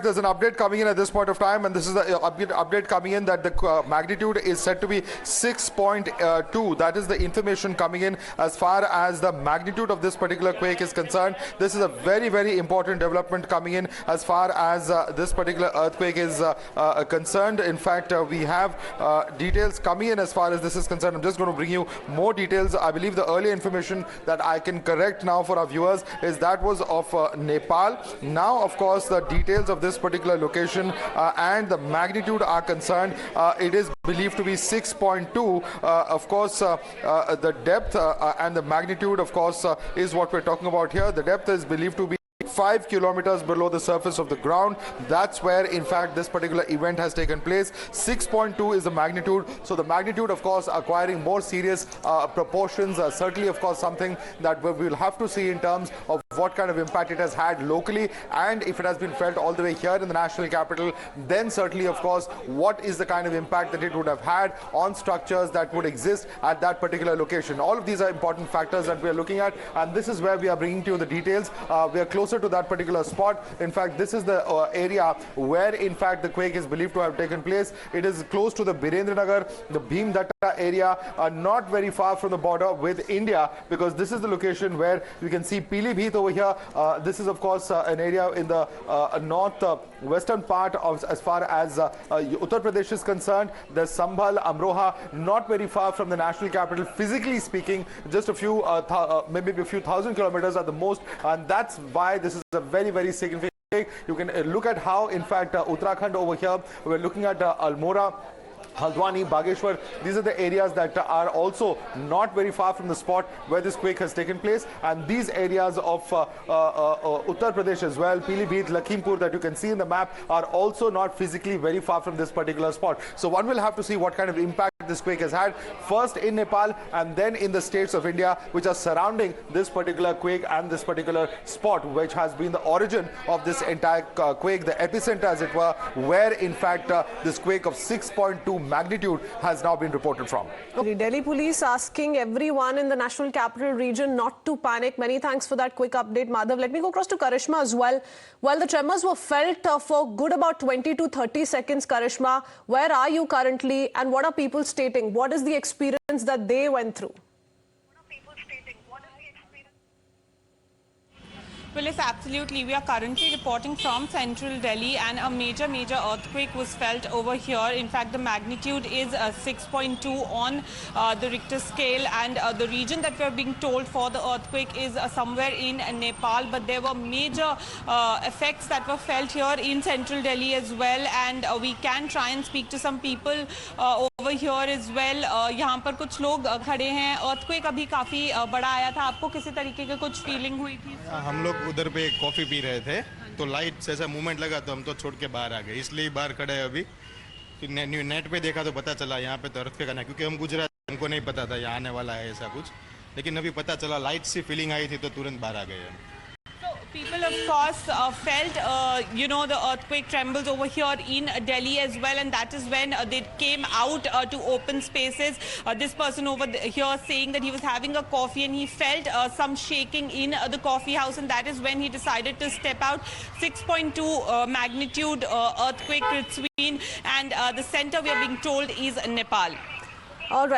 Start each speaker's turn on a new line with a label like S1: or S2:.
S1: There's an update coming in at this point of time, and this is the update coming in that the magnitude is said to be 6.2. That is the information coming in as far as the magnitude of this particular quake is concerned. This is a very, very important development coming in as far as this particular earthquake is concerned. In fact, we have details coming in as far as this is concerned. I'm just going to bring you more details. I believe the earlier information that I can correct now for our viewers is that was of Nepal. Now, of course, the details of this particular location and the magnitude are concerned. It is believed to be 6.2. Of course, the depth and the magnitude, of course, is what we're talking about here. The depth is believed to be 5 kilometers below the surface of the ground. That's where, in fact, this particular event has taken place. 6.2 is the magnitude. So the magnitude, of course, acquiring more serious proportions. Certainly, of course, something that we'll have to see in terms of what kind of impact it has had locally, and if it has been felt all the way here in the national capital, then certainly, of course, what is the kind of impact that it would have had on structures that would exist at that particular location. All of these are important factors that we are looking at, and this is where we are bringing to you the details. We are closer to that particular spot. In fact, this is the area where, in fact, the quake is believed to have taken place. It is close to the Birendranagar, the Bhimdatta area, not very far from the border with India, because this is the location where you can see Pilibhit over here. This is, of course, an area in the north-western part of, as far as Uttar Pradesh is concerned. There's Sambhal, Amroha, not very far from the national capital, physically speaking, just a few, maybe a few thousand kilometers at the most, and that's why this is a very, very significant. You can look at how, in fact, Uttarakhand over here, we're looking at Almora, Haldwani, Bageshwar, these are the areas that are also not very far from the spot where this quake has taken place. And these areas of Uttar Pradesh as well, Pilibhit, Lakhimpur, that you can see in the map, are also not physically very far from this particular spot. So one will have to see what kind of impact this quake has had, first in Nepal and then in the states of India, which are surrounding this particular quake and this particular spot, which has been the origin of this entire quake, the epicenter, as it were, where, in fact, this quake of 6.2 magnitude has now been reported from.
S2: Delhi police asking everyone in the national capital region not to panic. Many thanks for that quick update, Madhav. Let me go across to Karishma as well. While the tremors were felt for good about 20 to 30 seconds, Karishma, where are you currently and what are people stating? What is the experience that they went through?
S3: Well, yes, absolutely. We are currently reporting from central Delhi, and a major earthquake was felt over here. In fact, the magnitude is 6.2 on the Richter scale, and the region that we are being told for the earthquake is somewhere in Nepal. But there were major effects that were felt here in central Delhi as well, and we can try and speak to some people over here as well. यहाँ पर कुछ लोग खड़े हैं. Earthquake अभी काफी बड़ा आया था. आपको किसी तरीके की कुछ फीलिंग हुई थी?
S4: हम लोग उधर पे कॉफी पी रहे थे, तो लाइट से ऐसा मूवमेंट लगा तो हम तो छोड़ के बाहर आ गए, इसलिए बाहर खड़े हैं अभी. नेट पे देखा तो पता चला यहाँ पे तो अर्थक्वेक आना, क्योंकि हम गुजरात, हमको नहीं पता था यहाँ आने वाला है ऐसा कुछ, लेकिन अभी पता चला, लाइट सी फीलिंग आई थी तो तुरंत बाहर आ गए हम.
S3: People, of course, felt, the earthquake trembles over here in Delhi as well, and that is when they came out to open spaces. This person over here saying that he was having a coffee and he felt some shaking in the coffee house, and that is when he decided to step out. 6.2 magnitude earthquake between, and the center, we are being told, is Nepal.
S2: All right.